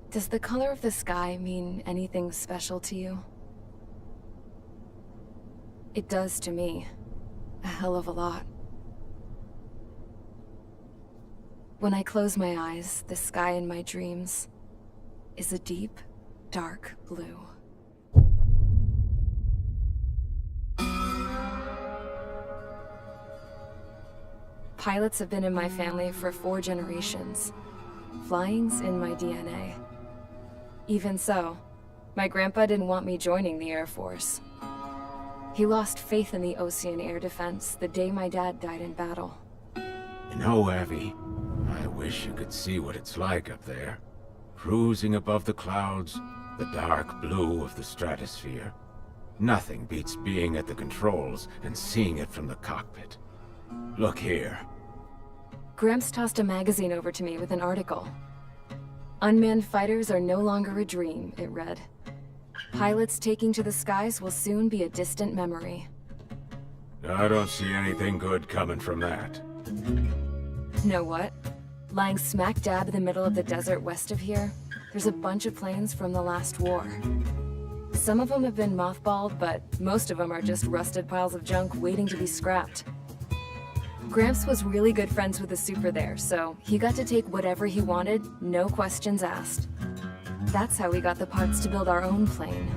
Does the color of the sky mean anything special to you? It does to me. A hell of a lot. When I close my eyes, the sky in my dreams is a deep, dark blue. Pilots have been in my family for 4 generations. Flying's in my DNA. Even so, my grandpa didn't want me joining the Air Force. He lost faith in the Ocean Air Defense the day my dad died in battle. You know, Abby, I wish you could see what it's like up there. Cruising above the clouds, the dark blue of the stratosphere. Nothing beats being at the controls and seeing it from the cockpit. Look here. Gramps tossed a magazine over to me with an article. Unmanned fighters are no longer a dream, it read. Pilots taking to the skies will soon be a distant memory. I don't see anything good coming from that. Know what? Lying smack dab in the middle of the desert west of here, there's a bunch of planes from the last war. Some of them have been mothballed, but most of them are just rusted piles of junk waiting to be scrapped. Gramps was really good friends with the super there, so he got to take whatever he wanted, no questions asked. That's how we got the parts to build our own plane.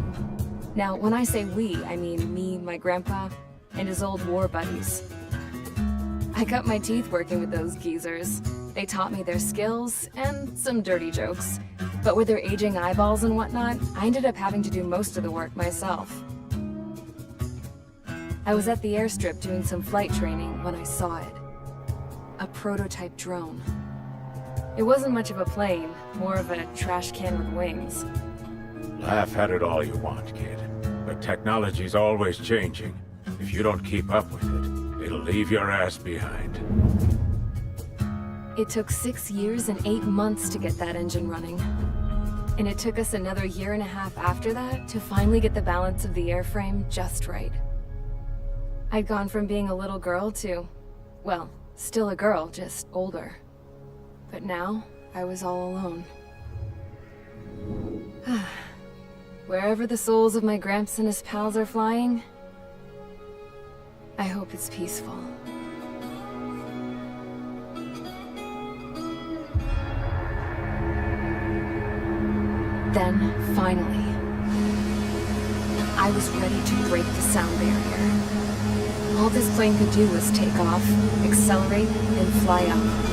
Now, when I say we, I mean me, my grandpa, and his old war buddies. I cut my teeth working with those geezers. They taught me their skills, and some dirty jokes. But with their aging eyeballs and whatnot, I ended up having to do most of the work myself. I was at the airstrip doing some flight training when I saw it. A prototype drone. It wasn't much of a plane, more of a trash can with wings. Laugh at it all you want, kid. But technology's always changing. If you don't keep up with it, it'll leave your ass behind. It took 6 years and 8 months to get that engine running. And it took us another 1.5 years after that to finally get the balance of the airframe just right. I'd gone from being a little girl to, well, still a girl, just older. But now, I was all alone. Wherever the souls of my Gramps and his pals are flying, I hope it's peaceful. Then, finally, I was ready to break the sound barrier. All this plane could do was take off, accelerate, and fly up.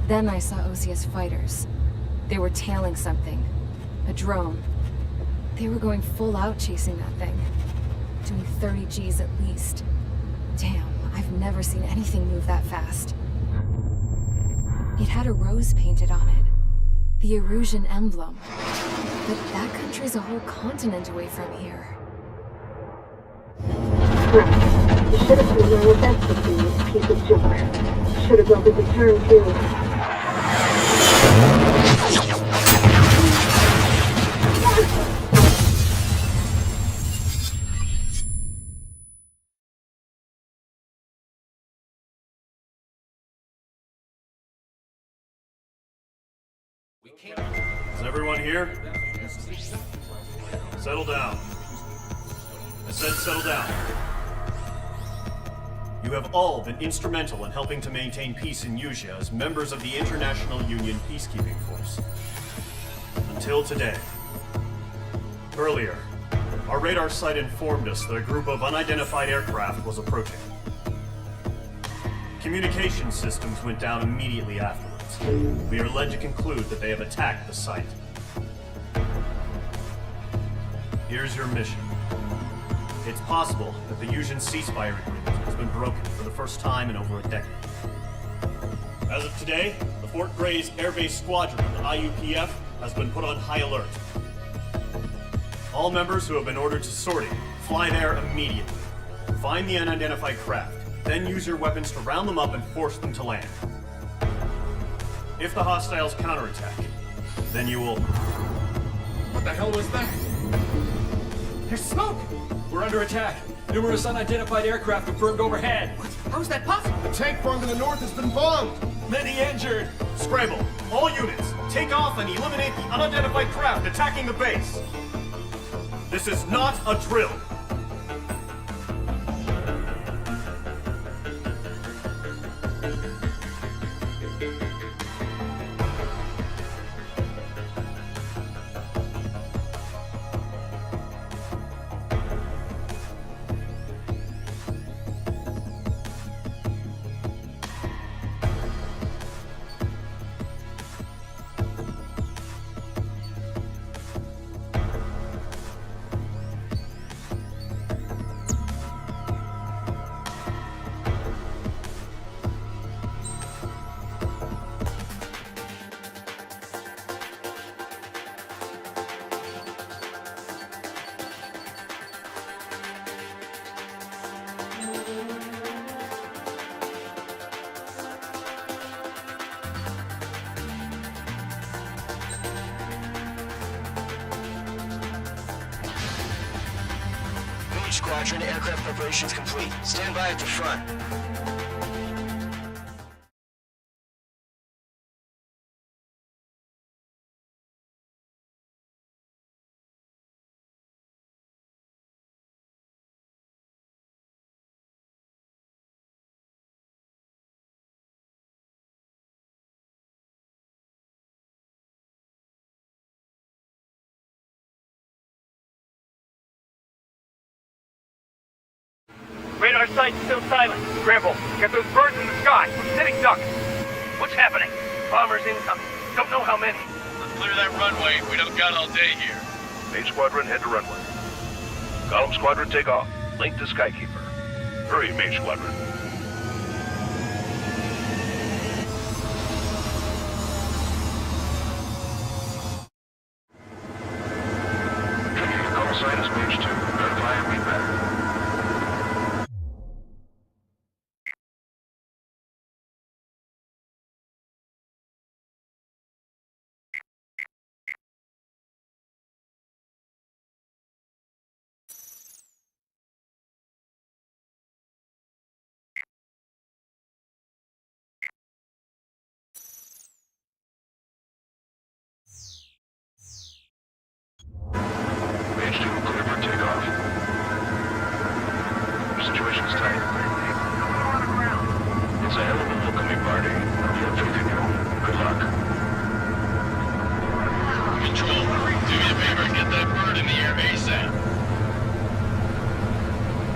Then I saw Osia's fighters. They were tailing something. A drone. They were going full out chasing that thing. Doing 30 Gs at least. Damn, I've never seen anything move that fast. It had a rose painted on it. The Erusian emblem. But that country's a whole continent away from here. Right. You should have been your best to see this piece of junk. Should have built a return too. Is everyone here? Settle down. I said settle down. You have all been instrumental in helping to maintain peace in Usea as members of the International Union Peacekeeping Force. Until today. Earlier, Our radar site informed us that a group of unidentified aircraft was approaching. Communication systems went down immediately afterwards. We are led to conclude that they have attacked the site. Here's your mission. It's possible that the Yuuzhan ceasefire agreement has been broken for the first time in over a decade. As of today, the Fort Gray's Air Base Squadron of the IUPF has been put on high alert. All members who have been ordered to sortie, fly there immediately. Find the unidentified craft, then use your weapons to round them up and force them to land. If the hostiles counterattack, then you will... What the hell was that? There's smoke! We're under attack. Numerous unidentified aircraft confirmed overhead. What? How is that possible? The tank farm to the north has been bombed! Many injured. Scramble! All units, take off and eliminate the unidentified craft attacking the base! This is not a drill! Squadron, aircraft preparations complete. Stand by at the front. Radar site's still silent. Scramble. Get those birds in the sky. We're sitting ducks. What's happening? Bombers incoming. Don't know how many. Let's clear that runway. We don't got all day here. Main Squadron, head to runway. Column Squadron, take off. Link to Skykeeper. Hurry, Main Squadron. Call sign is Mage 2. Verify and read back. Situation's tight. It's a hell of a welcoming party. We have faith in you. Good luck. Control, do me a favor and get that bird in the air ASAP.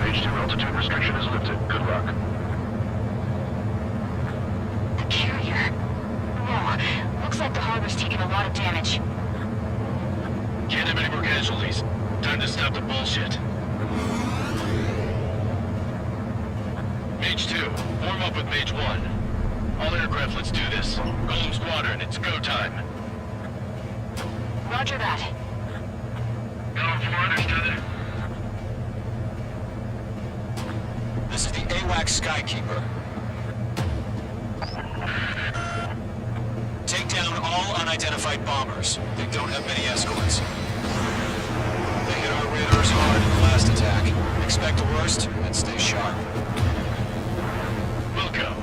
Page 2 altitude restriction is lifted. Good luck. The carrier. No, looks like the harbor's taking a lot of damage. Can't have any more casualties. Time to stop the bullshit. Mage 2, form up with Mage 1. All aircraft, let's do this. Golem Squadron, it's go time. Roger that. Golem 4, understood. This is the AWACS Skykeeper. Take down all unidentified bombers. They don't have many escorts. They hit our radars hard in the last attack. Expect the worst and stay sharp. We'll go.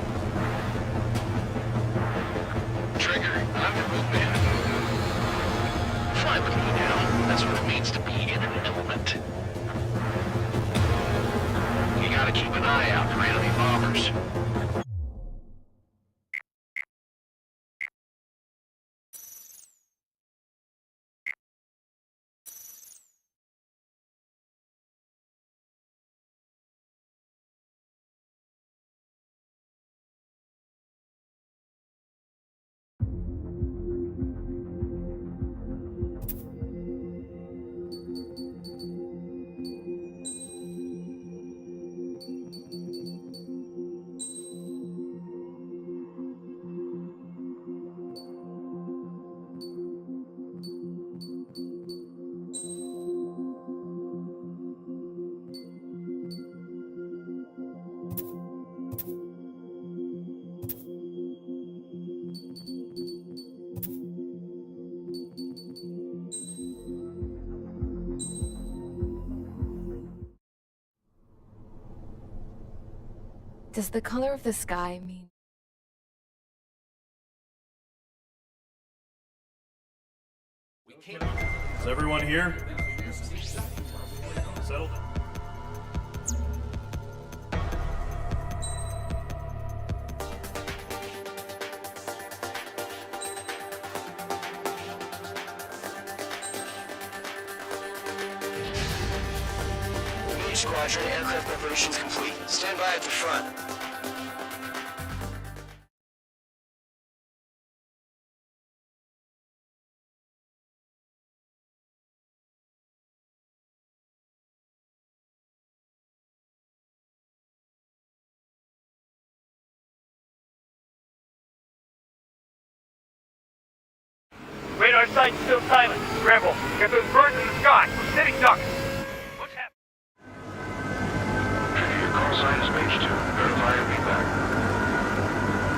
Trigger, I'm the road man. Fly with me now. That's what it means to be in an element. You gotta keep an eye out for enemy bombers. Does the color of the sky mean... Is everyone here? Settled. Squadron, aircraft preparations complete. Stand by at the front. Radar site's still silent. Scramble. Get those birds in the sky. We're sitting ducks. What's happening? Your call sign is Mage 2. Verify your feedback.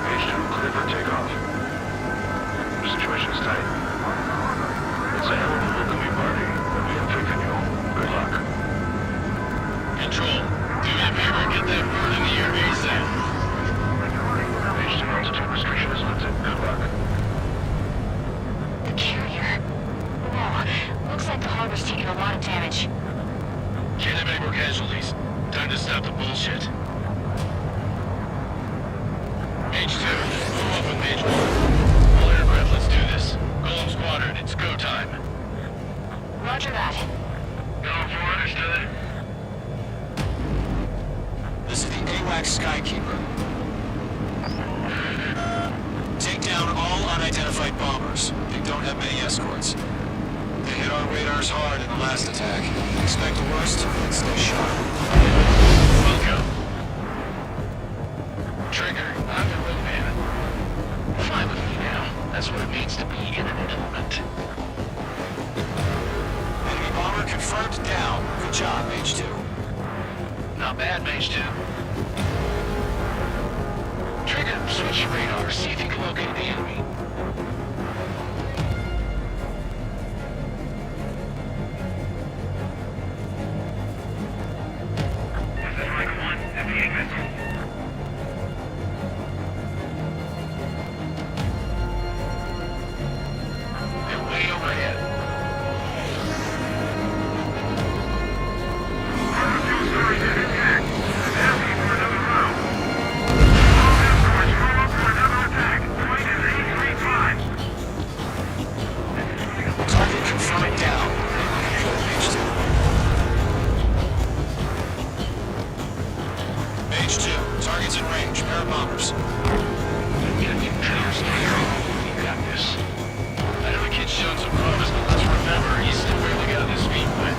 Mage 2, clear for takeoff. The situation is tight. It's a hell of a welcoming party, but we have faith in you. Good luck. Control, do me a favor, get that bird in the air ASAP. Mage 2, altitude restriction is lifted. Good luck. The carrier. Whoa, looks like the harbor's taking a lot of damage. Can't have any more casualties. Time to stop the bullshit. Mage 2, move up with Mage 1. All aircraft, let's do this. Golem Squadron, it's go time. Roger that. Go for understood. This is the AWACS Skykeeper. Take down all unidentified bombers. They don't have many escorts. They hit our radars hard in the last attack. Expect the worst and stay sharp. Welcome. Trigger, I'm the wingman. Fly with me now. That's what it means to be in an element. Enemy bomber confirmed down. Good job, Mage 2. Not bad, Mage 2. Trigger, switch your radar. See if you can locate the enemy. They're way overhead. Target confirmed down. Good, Mage 2. Mage 2, target's in range. Pair of bombers. Enemy trailers near. You got this. I know the kid's shown some promise, but let's remember, he's still barely got his feet wet.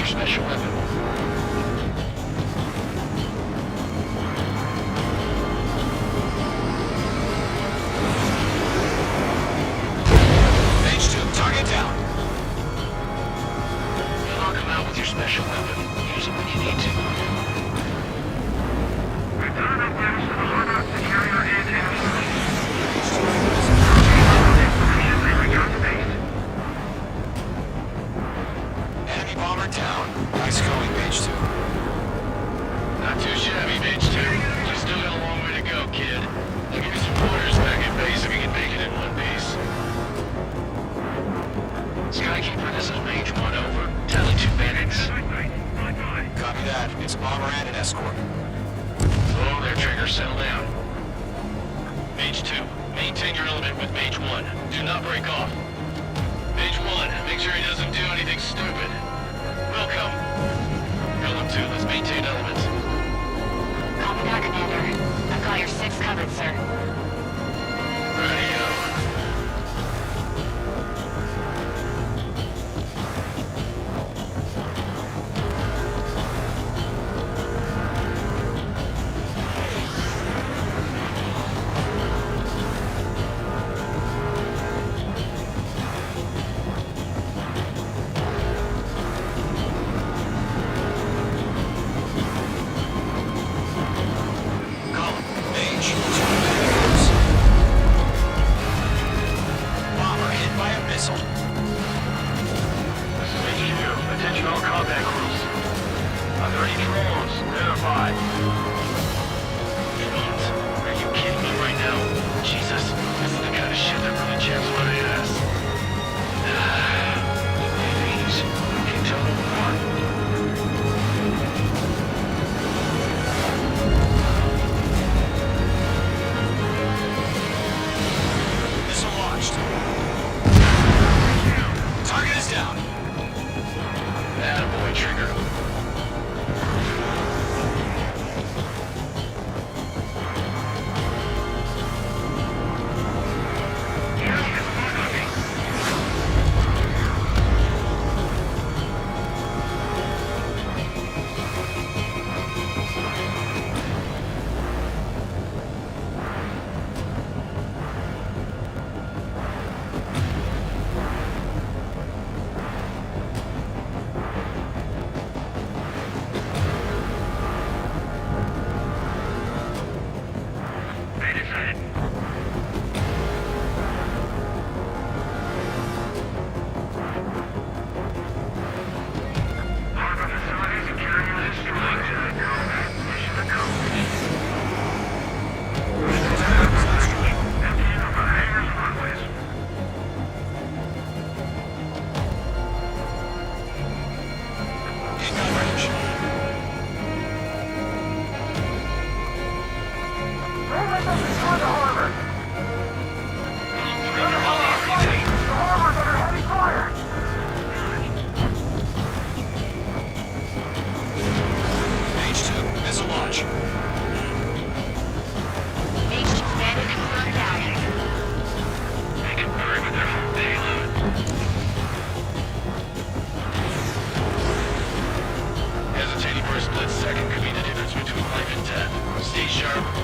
Special weapon. Mage 2, target down. Knock him out with your special weapon. Use it when you need to. Return of news to the harbor, the carrier and enemy. Enemy bomber down. Nice going, Mage 2. Not too shabby, Mage 2. You still got a long way to go, kid. I'll give you some pointers back at base if you can make it in one piece. Skykeeper, this is Mage 1, over. Tally 2 bandits. Copy that. It's a bomber and an escort. Oh, there, Trigger, settle down. Mage 2, maintain your element with Mage 1. Do not break off. Mage 1, make sure he doesn't do anything stupid. Welcome. Golem 2, let's maintain element. Copy that, Commander. I've got your 6 covered, sir.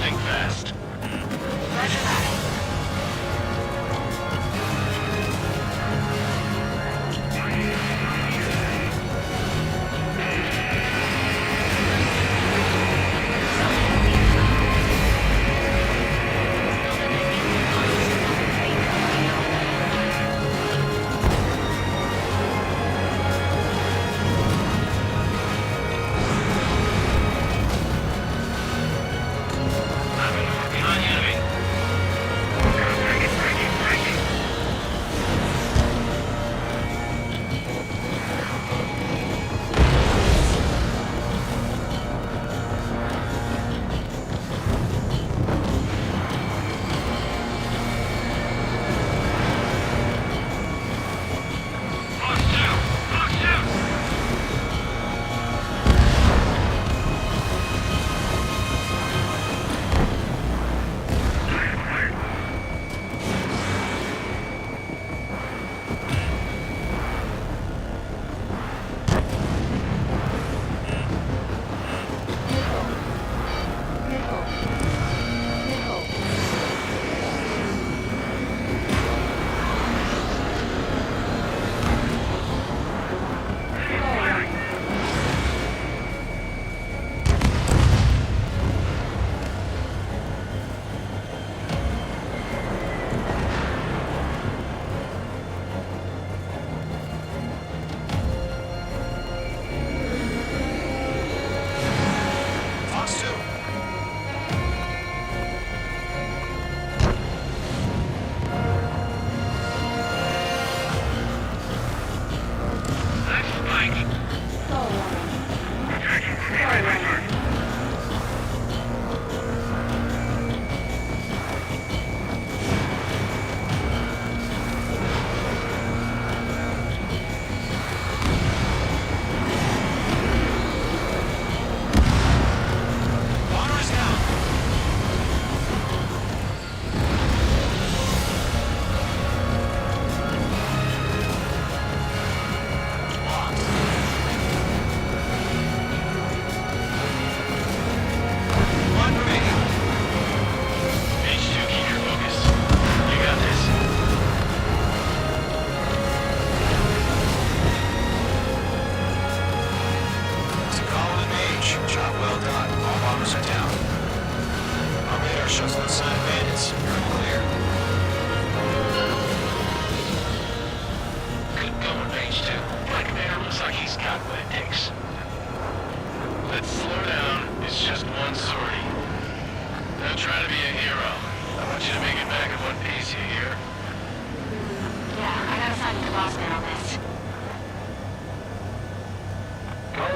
think fast. Roger that.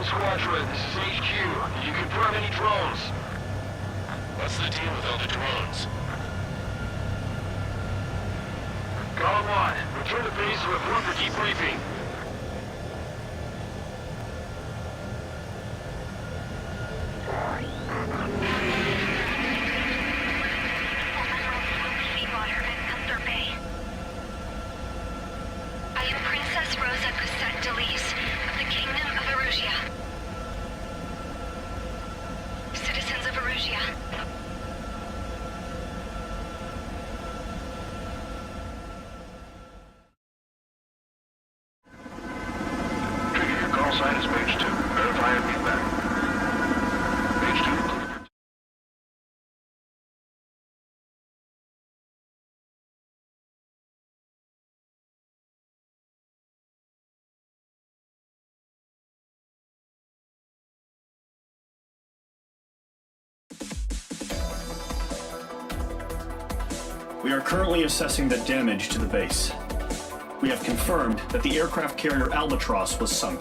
Squadron, this is HQ. Did you confirm any drones? What's the deal with all the drones? Column 1, return to base to report for debriefing. I am Princess Rosa Cosette Delise of the Kingdom of Erusia. Citizens of Erusia. Trigger, your call sign is page 2. Verify and feedback. Page 2. We are currently assessing the damage to the base. We have confirmed that the aircraft carrier Albatross was sunk.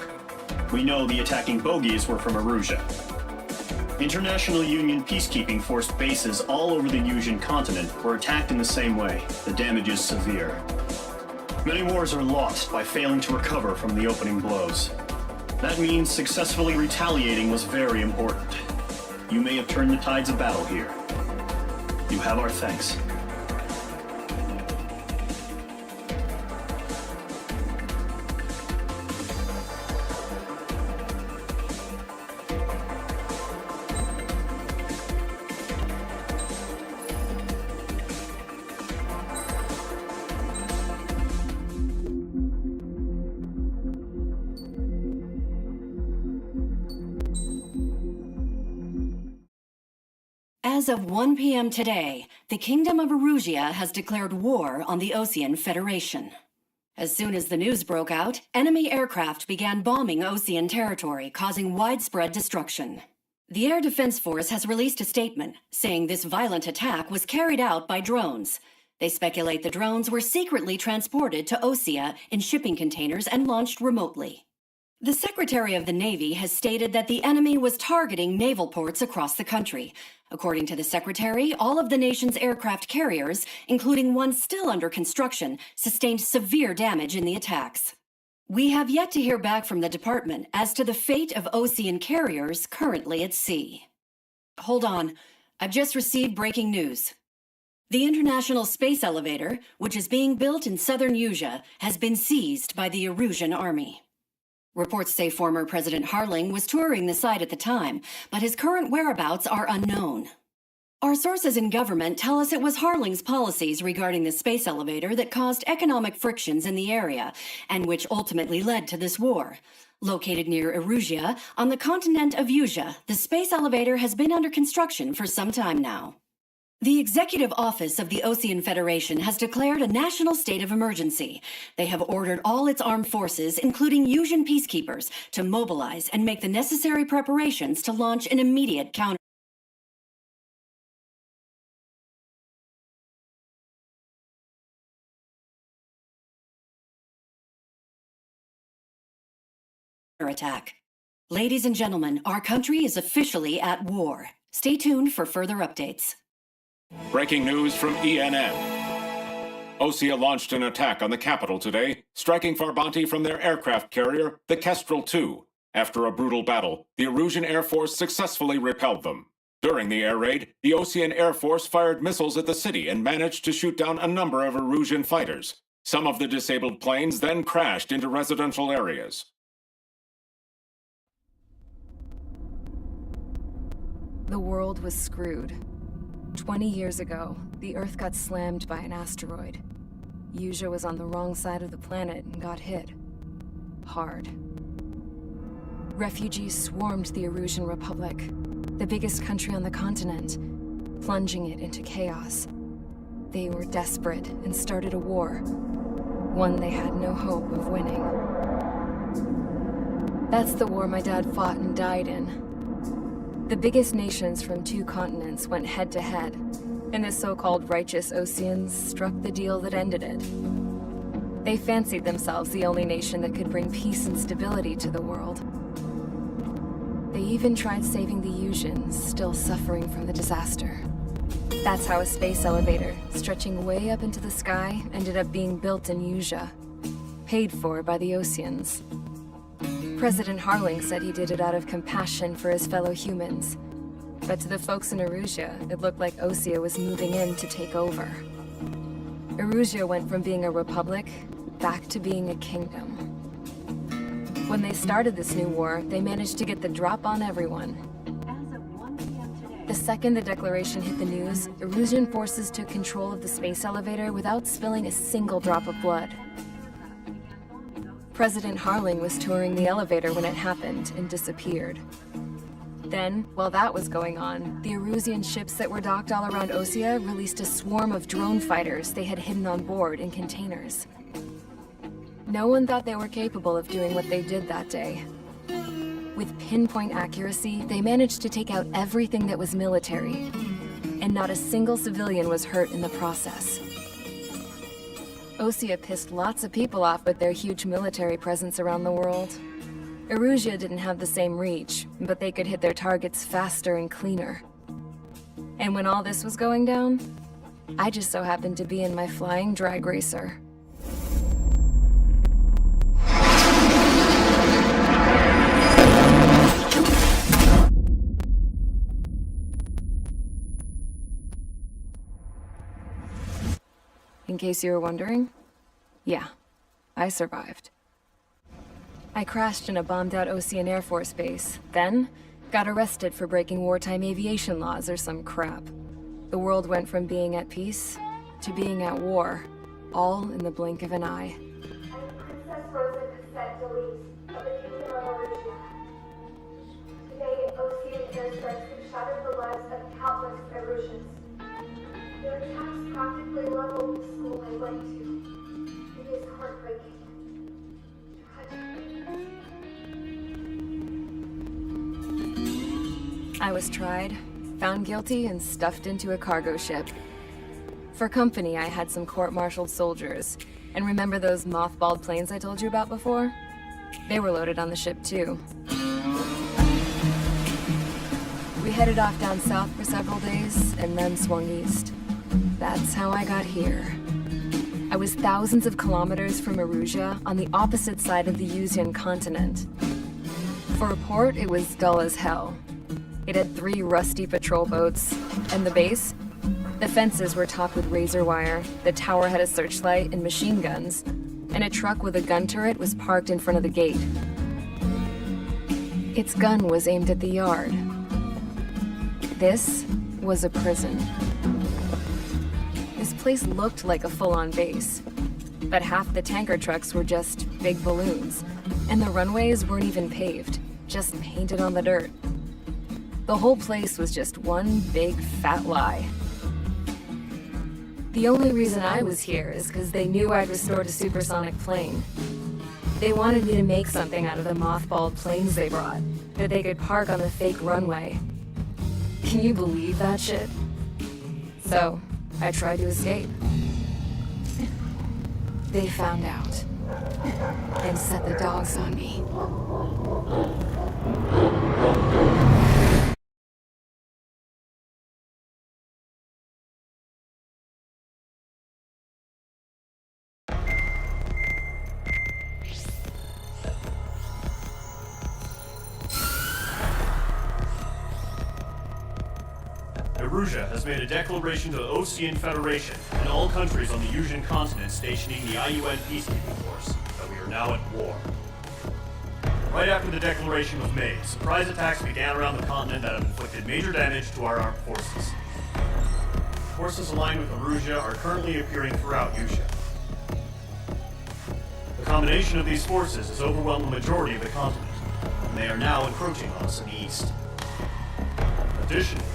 We know the attacking bogies were from Erusia. International Union peacekeeping force bases all over the Yusian continent were attacked in the same way. The damage is severe. Many wars are lost by failing to recover from the opening blows. That means successfully retaliating was very important. You may have turned the tides of battle here. You have our thanks. As of 1 p.m. today, the Kingdom of Erusia has declared war on the Osean Federation. As soon as the news broke out, enemy aircraft began bombing Osean territory, causing widespread destruction. The Air Defense Force has released a statement saying this violent attack was carried out by drones. They speculate the drones were secretly transported to Osea in shipping containers and launched remotely. The Secretary of the Navy has stated that the enemy was targeting naval ports across the country. According to the Secretary, all of the nation's aircraft carriers, including one still under construction, sustained severe damage in the attacks. We have yet to hear back from the department as to the fate of Osean carriers currently at sea. Hold on, I've just received breaking news. The International Space Elevator, which is being built in southern Usea, has been seized by the Erusian army. Reports say former President Harling was touring the site at the time, but his current whereabouts are unknown. Our sources in government tell us it was Harling's policies regarding the space elevator that caused economic frictions in the area, and which ultimately led to this war. Located near Erusia, on the continent of Usea, the space elevator has been under construction for some time now. The Executive Office of the Osean Federation has declared a national state of emergency. They have ordered all its armed forces, including Usian peacekeepers, to mobilize and make the necessary preparations to launch an immediate counterattack. Ladies and gentlemen, our country is officially at war. Stay tuned for further updates. Breaking news from ENN. Osea launched an attack on the capital today, striking Farbanti from their aircraft carrier, the Kestrel II. After a brutal battle, the Erusian Air Force successfully repelled them. During the air raid, the Osean Air Force fired missiles at the city and managed to shoot down a number of Erusian fighters. Some of the disabled planes then crashed into residential areas. The world was screwed. 20 years ago, the Earth got slammed by an asteroid. Usea was on the wrong side of the planet and got hit. Hard. Refugees swarmed the Erusian Republic, the biggest country on the continent, plunging it into chaos. They were desperate and started a war, one they had no hope of winning. That's the war my dad fought and died in. The biggest nations from 2 continents went head-to-head, and the so-called righteous Oseans struck the deal that ended it. They fancied themselves the only nation that could bring peace and stability to the world. They even tried saving the Usians, still suffering from the disaster. That's how a space elevator, stretching way up into the sky, ended up being built in Usea, paid for by the Oseans. President Harling said he did it out of compassion for his fellow humans. But to the folks in Erusia, it looked like Osea was moving in to take over. Erusia went from being a republic back to being a kingdom. When they started this new war, they managed to get the drop on everyone. The second the declaration hit the news, Erusian forces took control of the space elevator without spilling a single drop of blood. President Harling was touring the elevator when it happened and disappeared. Then, while that was going on, the Erusian ships that were docked all around Osea released a swarm of drone fighters they had hidden on board in containers. No one thought they were capable of doing what they did that day. With pinpoint accuracy, they managed to take out everything that was military, and not a single civilian was hurt in the process. Osea pissed lots of people off with their huge military presence around the world. Erusia didn't have the same reach, but they could hit their targets faster and cleaner. And when all this was going down, I just so happened to be in my flying drag racer. In case you were wondering, yeah, I survived. I crashed in a bombed-out Osean Air Force base, then got arrested for breaking wartime aviation laws or some crap. The world went from being at peace to being at war, all in the blink of an eye. Princess Rosa Cassette Delise of the Kingdom of Erusia. Today, Osean airstrikes have shattered the lives of countless to. It is heartbreaking. I was tried, found guilty, and stuffed into a cargo ship. For company, I had some court-martialed soldiers. And remember those mothballed planes I told you about before? They were loaded on the ship, too. We headed off down south for several days, and then swung east. That's how I got here. I was thousands of kilometers from Erusia, on the opposite side of the Yuzian continent. For a port, it was dull as hell. It had 3 rusty patrol boats, and the base? The fences were topped with razor wire, the tower had a searchlight and machine guns, and a truck with a gun turret was parked in front of the gate. Its gun was aimed at the yard. This was a prison. This place looked like a full-on base, but half the tanker trucks were just big balloons, and the runways weren't even paved, just painted on the dirt. The whole place was just one big fat lie. The only reason I was here is because they knew I'd restored a supersonic plane. They wanted me to make something out of the mothballed planes they brought, that they could park on the fake runway. Can you believe that shit? So, I tried to escape. They found out, and set the dogs on me. Erusia has made a declaration to the Ocean Federation and all countries on the Yuzian continent stationing the IUN peacekeeping force that we are now at war. Right after the declaration was made, surprise attacks began around the continent that have inflicted major damage to our armed forces. Forces aligned with Erusia are currently appearing throughout Yusia. The combination of these forces has overwhelmed the majority of the continent, and they are now encroaching on us in the east. Additionally,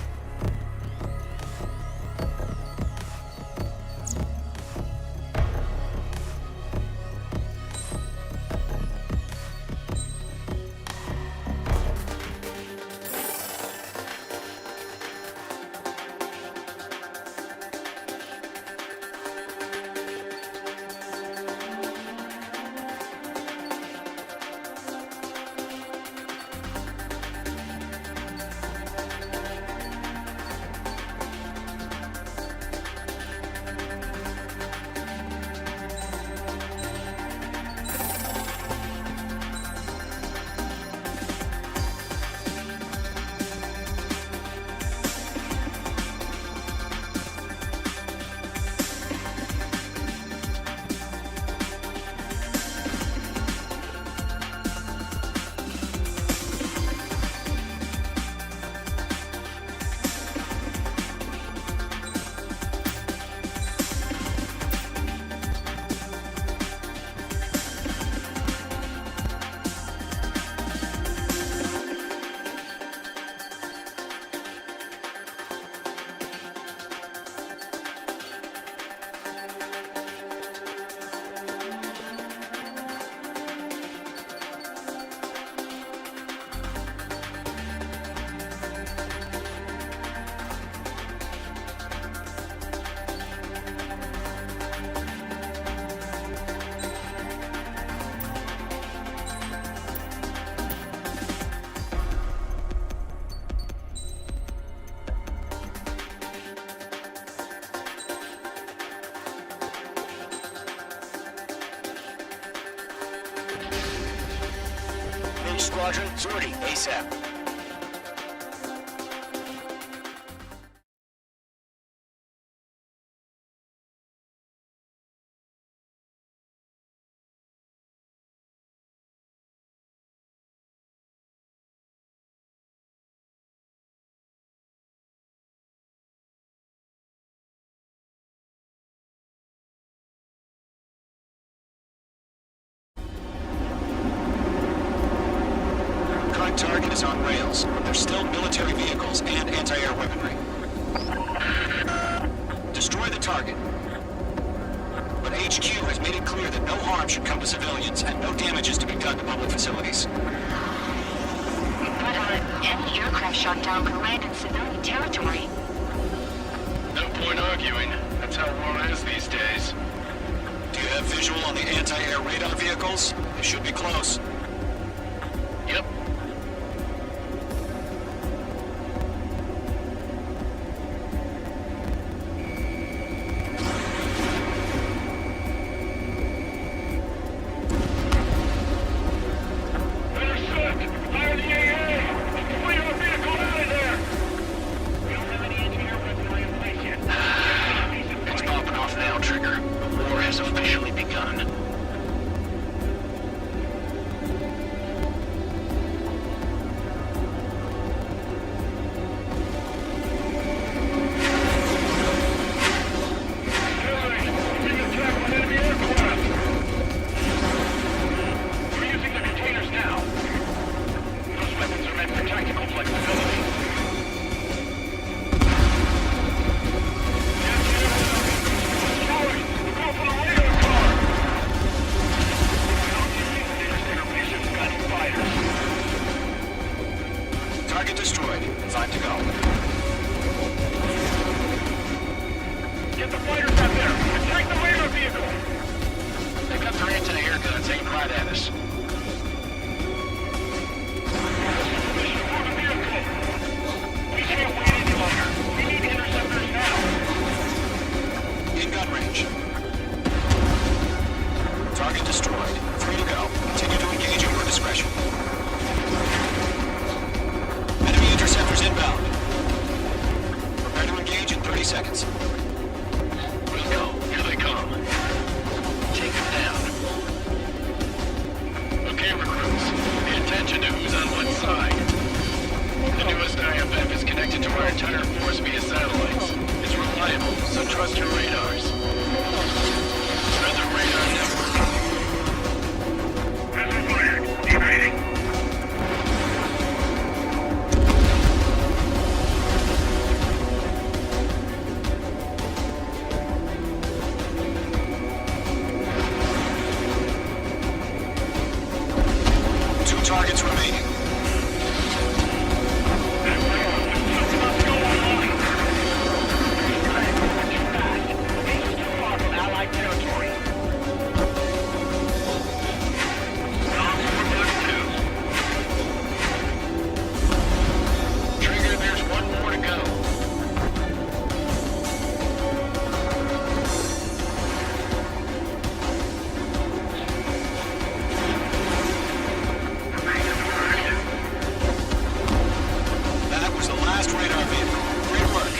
Squadron, sortie, ASAP. Target is on rails, but there's still military vehicles and anti-air weaponry. Destroy the target. But to civilians, and no damage is to be done to public facilities. But any aircraft shot down could land in civilian territory. No point arguing. That's how war is these days. Do you have visual on the anti-air radar vehicles? They should be close. Yep. It's popping off now, Trigger. The war has officially begun. Target destroyed. 5 to go. Get the fighters out there! Attack the radar vehicle! They got their anti-air guns aimed right at us. We can't wait any longer. We need interceptors now. In gun range. Target destroyed. 3 to go. Continue to engage at your discretion. Enemy interceptors inbound. Prepare to engage in 30 seconds. We'll go. Here they come. Take them down. Okay, recruits. Pay attention to who's on what side. The newest IFF is connected to our entire force via satellites. It's reliable, so trust your radars. Spread the radar network. Vessel fired. Evading. Two targets remaining. Trigger, there's one more to go. That was the last radar vehicle. Great work.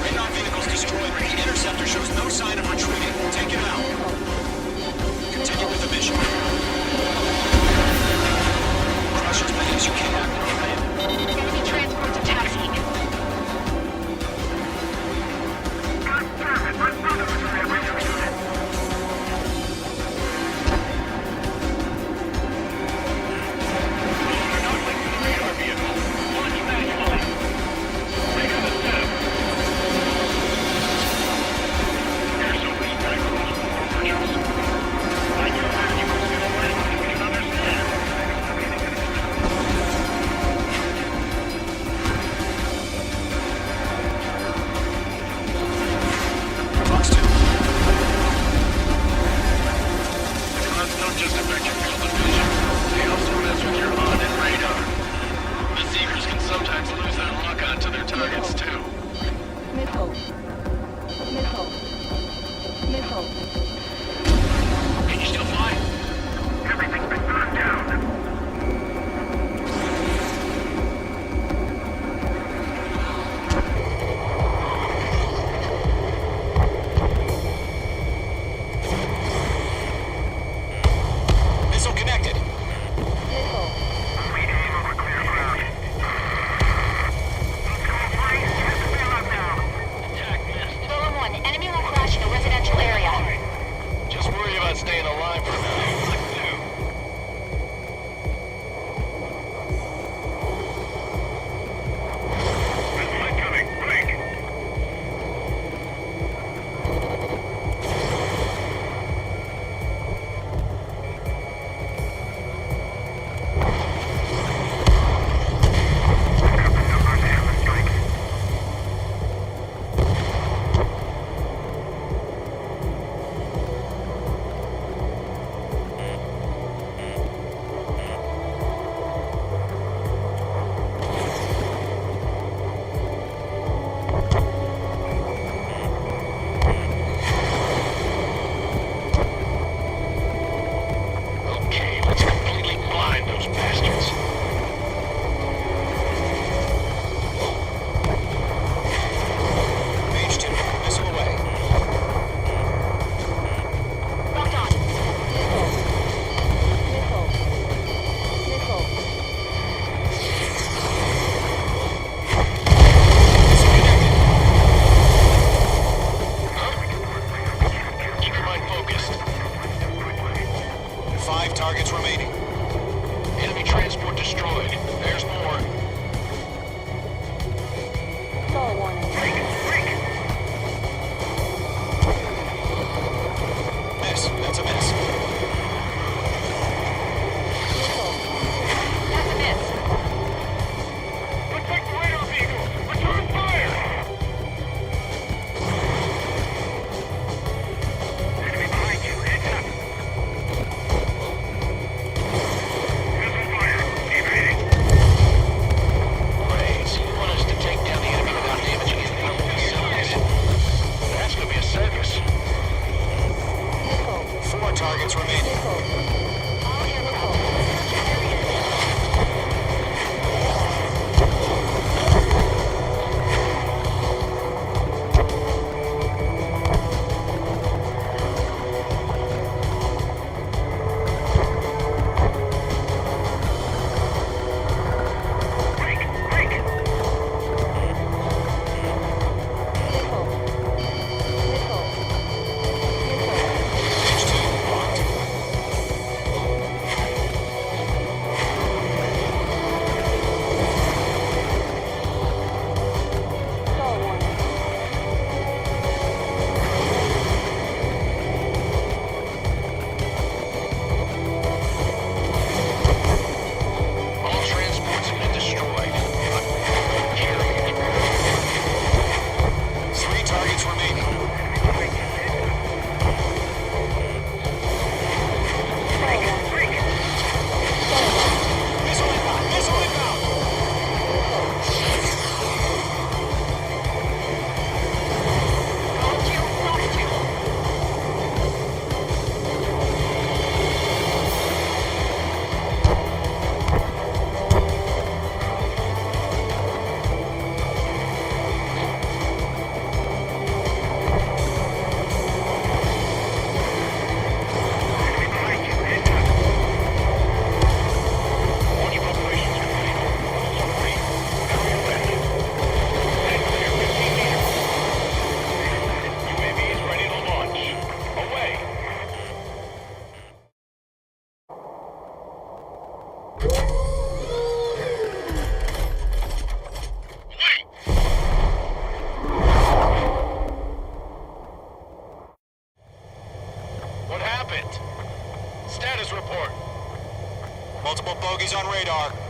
Radar vehicle's destroyed, but the interceptor shows no sign of retreating. Take it out. Continue with the mission. Crush as many as you can. Enemy transports attacking. Air so weak.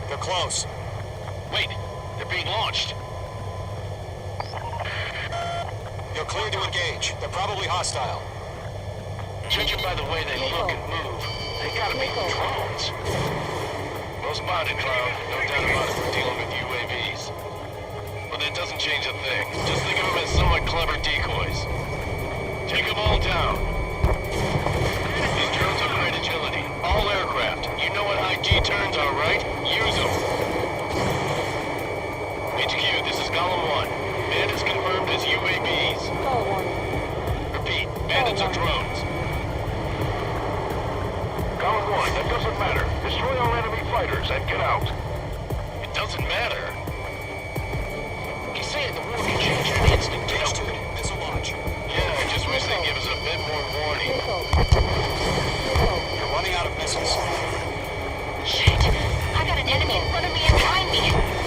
They're close. Wait, they're being launched. You're clear to engage. They're probably hostile. Judging by the way they look and move, they gotta be drones. Well spotted, Cloud. No doubt about it, we're dealing with UAVs. But that doesn't change a thing. Just think of them as somewhat clever decoys. Take them all down. These drones have great agility. All aircraft. You know what IG turns are, right? Use them. HQ, this is Column 1. Bandits confirmed as UAVs. Repeat, bandits are drones. Column 1, that doesn't matter. Destroy all enemy fighters and get out. It doesn't matter. He's saying the war can change in an instant. Stage 2, missile launch. Yeah, I just wish they'd give us a bit more warning. You're running out of missiles. Shit! I got an enemy in front of me and behind me!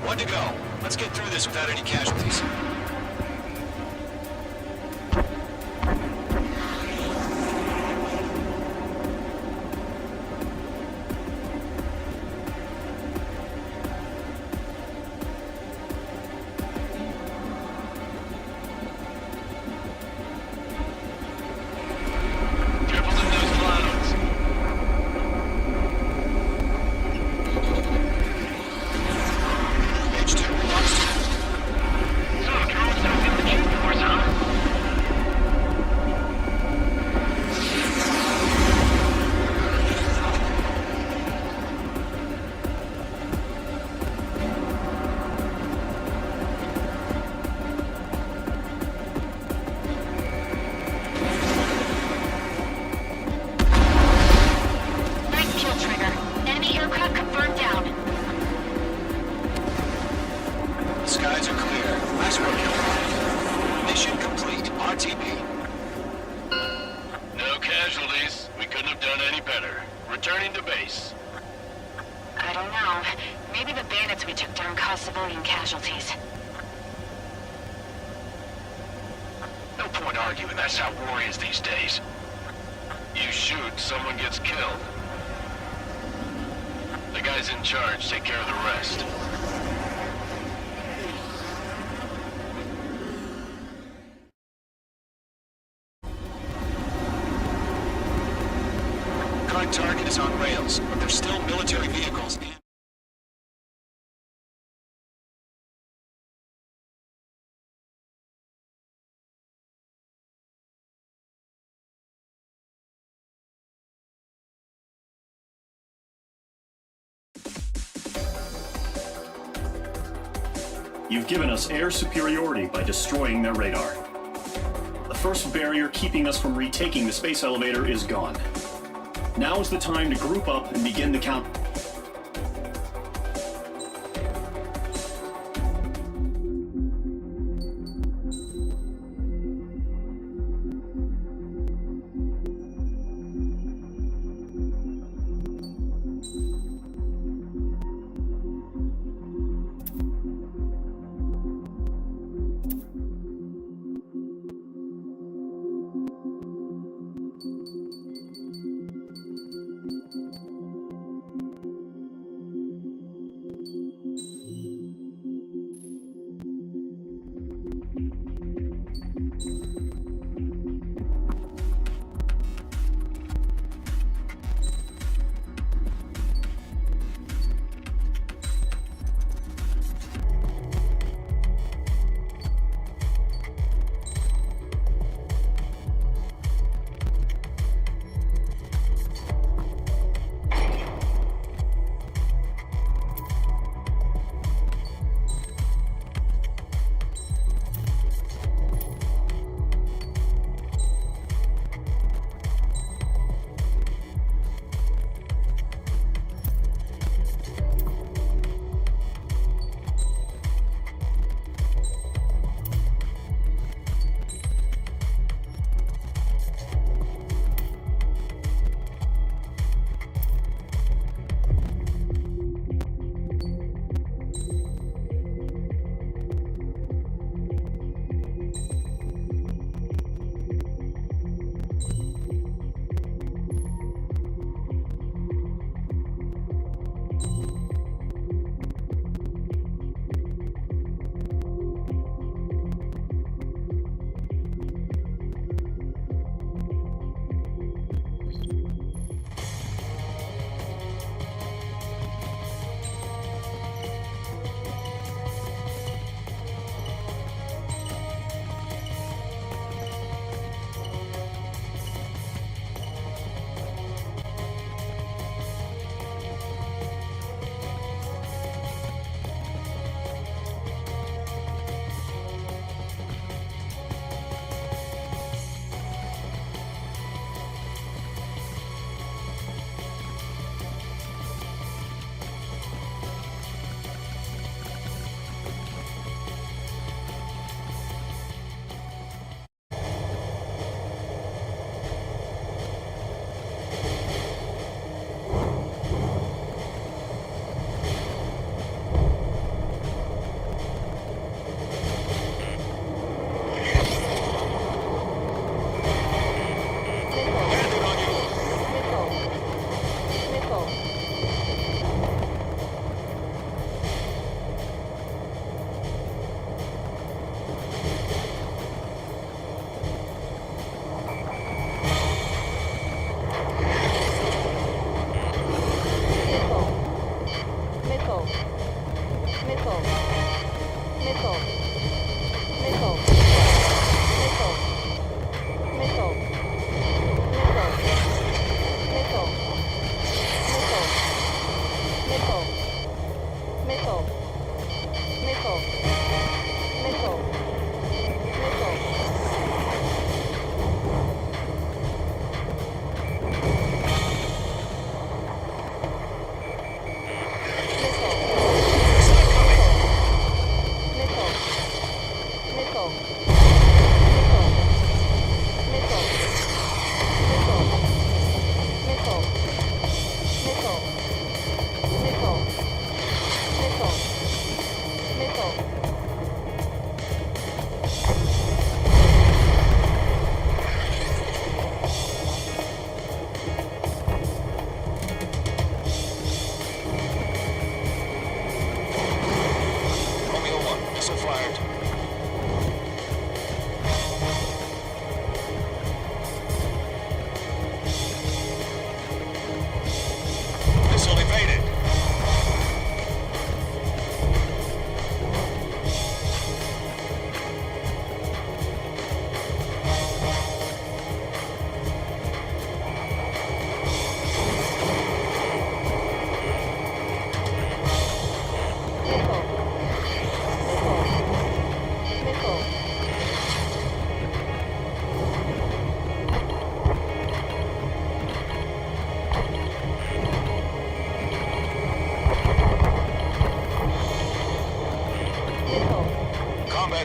One to go. Let's get through this without any casualties. Returning to base. I don't know. Maybe the bandits we took down caused civilian casualties. No point arguing. That's how war is these days. You shoot, someone gets killed. The guys in charge take care of the rest. Current target is on rails, but there's still military vehicles and... You've given us air superiority by destroying their radar. The first barrier keeping us from retaking the space elevator is gone. Now is the time to group up and begin the count.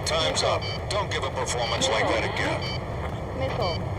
time's up. Don't give a performance like that again. Missile.